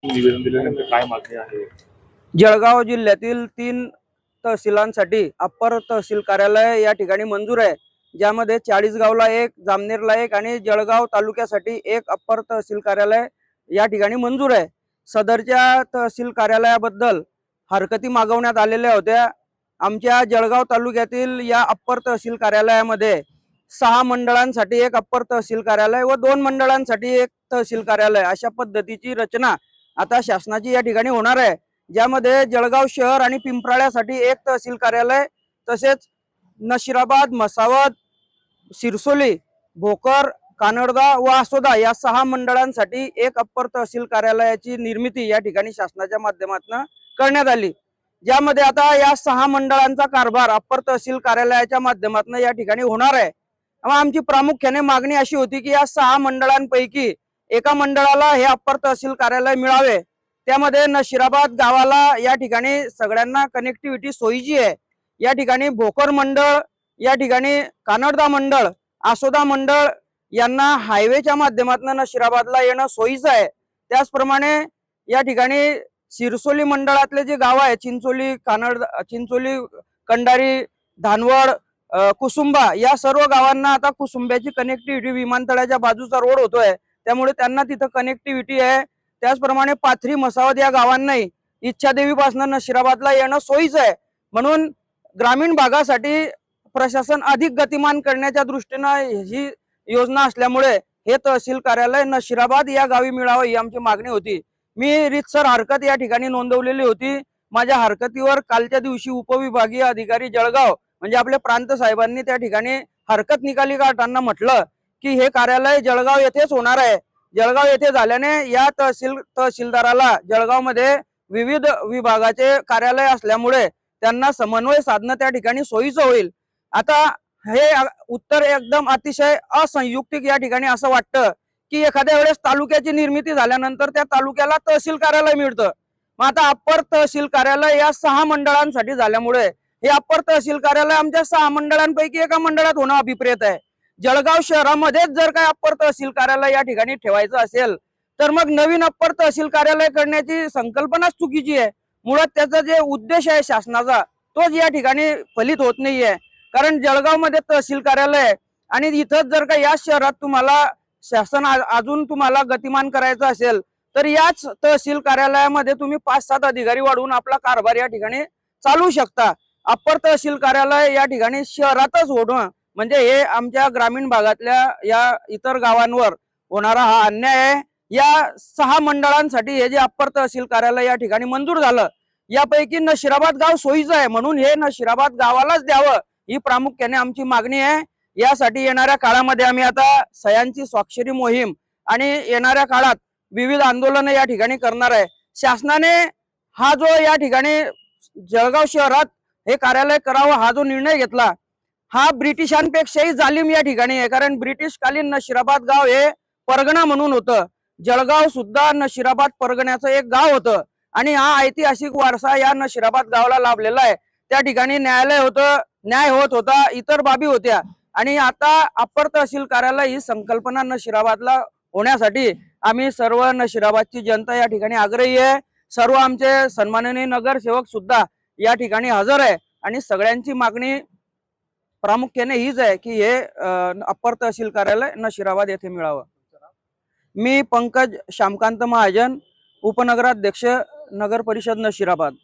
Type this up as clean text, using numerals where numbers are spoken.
निवेदन दिल्यानंतर काय मागणी आहे? जळगाव जिल्ह्यातील 3 तहसीलांसाठी अप्पर तहसील कार्यालय या ठिकाणी मंजूर आहे, ज्यामध्ये चाळीसगावला 1, जामनेरला 1 आणि जळगाव तालुक्यासाठी 1 अप्पर तहसील कार्यालय या ठिकाणी मंजूर आहे। सदरच्या तहसील कार्यालयाबद्दल हरकती मागवण्यात आलेल्या होत्या। आमच्या जळगाव तालुक्यातील या अप्पर तहसील कार्यालयामध्ये 6 मंडळांसाठी 1 अप्पर तहसील कार्यालय व 2 मंडळांसाठी 1 तहसील कार्यालय अशा पद्धतीची रचना आता शासनाची या ठिकाणी होणार आहे, ज्यामध्ये जळगाव शहर आणि पिंपराळ्यासाठी 1 तहसील कार्यालय, तसेच नशिराबाद, मसावद, सिरसोली, भोकर, कानडदा व आसोदा या 6 मंडळांसाठी 1 अप्पर तहसील कार्यालयाची निर्मिती या ठिकाणी शासनाच्या माध्यमातून करण्यात आली, ज्यामध्ये आता या 6 मंडळांचा कारभार अप्पर तहसील कार्यालयाच्या माध्यमातून या ठिकाणी होणार आहे। आमची प्रामुख्याने मागणी अशी होती की या 6 मंडळांपैकी एका मंडळाला हे अप्पर तहसील कार्यालय मिळावे। त्यामध्ये नशिराबाद गावाला या ठिकाणी सगळ्यांना कनेक्टिव्हिटी सोयीची आहे। या ठिकाणी भोकर मंडळ, या ठिकाणी कानडदा मंडळ, आसोदा मंडळ यांना हायवेच्या माध्यमातून नशिराबादला येणं सोयीचं आहे। त्याचप्रमाणे या ठिकाणी सिरसोली मंडळातले जे गाव आहे, चिंचोली, चिंचोली, कंडारी, धानवड, कुसुंबा या सर्व गावांना आता कुसुंब्याची कनेक्टिव्हिटी विमानतळाच्या बाजूचा रोड होतोय, त्यामुळे त्यांना तिथं कनेक्टिव्हिटी आहे। त्याचप्रमाणे पाथरी, मसावद या गावांनाही इच्छादेवीपासून नशिराबादला येणं सोयीचं आहे। म्हणून ग्रामीण भागासाठी प्रशासन अधिक गतिमान करण्याच्या दृष्टीने ही योजना असल्यामुळे हे तहसील कार्यालय नशिराबाद या गावी मिळावं ही आमची मागणी होती। मी रीतसर हरकत या ठिकाणी नोंदवलेली होती। माझ्या हरकतीवर कालच्या दिवशी उपविभागीय अधिकारी जळगाव म्हणजे आपले प्रांत साहेबांनी त्या ठिकाणी हरकत निकाली काढताना म्हटलं की हे कार्यालय जळगाव येथेच होणार आहे। जळगाव येथे झाल्याने या तहसीलदाराला जळगावमध्ये विविध विभागाचे कार्यालय असल्यामुळे त्यांना समन्वय साधणं त्या ठिकाणी सोयीचं होईल। आता हे उत्तर एकदम अतिशय असंयुक्तिक या ठिकाणी असं वाटतं की एखाद्या वेळेस तालुक्याची निर्मिती झाल्यानंतर त्या तालुक्याला तहसील कार्यालय मिळतं, मग आता अप्पर तहसील कार्यालय या 6 मंडळांसाठी झाल्यामुळे हे अप्पर तहसील कार्यालय आमच्या 6 मंडळांपैकी एका मंडळात होणं अभिप्रेत आहे। जळगाव शहरामध्येच जर काय अप्पर तहसील कार्यालय या ठिकाणी ठेवायचं असेल तर मग नवीन अप्पर तहसील कार्यालय करण्याची संकल्पनाच चुकीची आहे। मुळात त्याचा जे उद्देश आहे शासनाचा तोच या ठिकाणी फलित होत नाहीये, कारण जळगाव मध्ये तहसील कार्यालय आहे आणि इथंच जर का या शहरात तुम्हाला शासन अजून तुम्हाला गतिमान करायचं असेल तर याच तहसील कार्यालयामध्ये तुम्ही 5-7 अधिकारी वाढवून आपला कारभार या ठिकाणी चालवू शकता। अप्पर तहसील कार्यालय या ठिकाणी शहरातच होणं म्हणजे हे आमच्या ग्रामीण भागातल्या या इतर गावांवर होणारा हा अन्याय आहे। या 6 मंडळांसाठी हे जे अप्पर तहसील कार्यालय या ठिकाणी मंजूर झालं, यापैकी नशिराबाद गाव सोयीचं आहे, म्हणून हे नशिराबाद गावालाच द्यावं ही प्रामुख्याने आमची मागणी आहे। यासाठी येणाऱ्या काळामध्ये आम्ही आता सह्यांची स्वाक्षरी मोहीम आणि येणाऱ्या काळात विविध आंदोलन या ठिकाणी करणार आहे। शासनाने हा जो या ठिकाणी जळगाव शहरात हे कार्यालय करावं हा जो निर्णय घेतला हा ब्रिटिशांपेक्षाही जालिम या ठिकाणी आहे, कारण ब्रिटिश कालीन नशिराबाद गाव हे परगणा म्हणून होतं। जळगाव सुद्धा नशिराबाद परगण्याचं एक गाव होतं आणि हा ऐतिहासिक वारसा या नशिराबाद गावाला लाभलेला आहे। त्या ठिकाणी न्यायालय होतं, न्याय होत होता, इतर बाबी होत्या आणि आता अप्पर तहसील कार्यालय ही संकल्पना नशिराबादला होण्यासाठी आम्ही सर्व नशिराबादची जनता या ठिकाणी आग्रही आहे। सर्व आमचे सन्माननीय नगरसेवक सुद्धा या ठिकाणी हजर आहे आणि सगळ्यांची मागणी प्रामुख्याने हीच आहे की हे अप्पर तहसील कार्यालय नशिराबाद येथे मिळावं। मी पंकज श्यामकांत महाजन, उपनगराध्यक्ष, नगर परिषद नशिराबाद।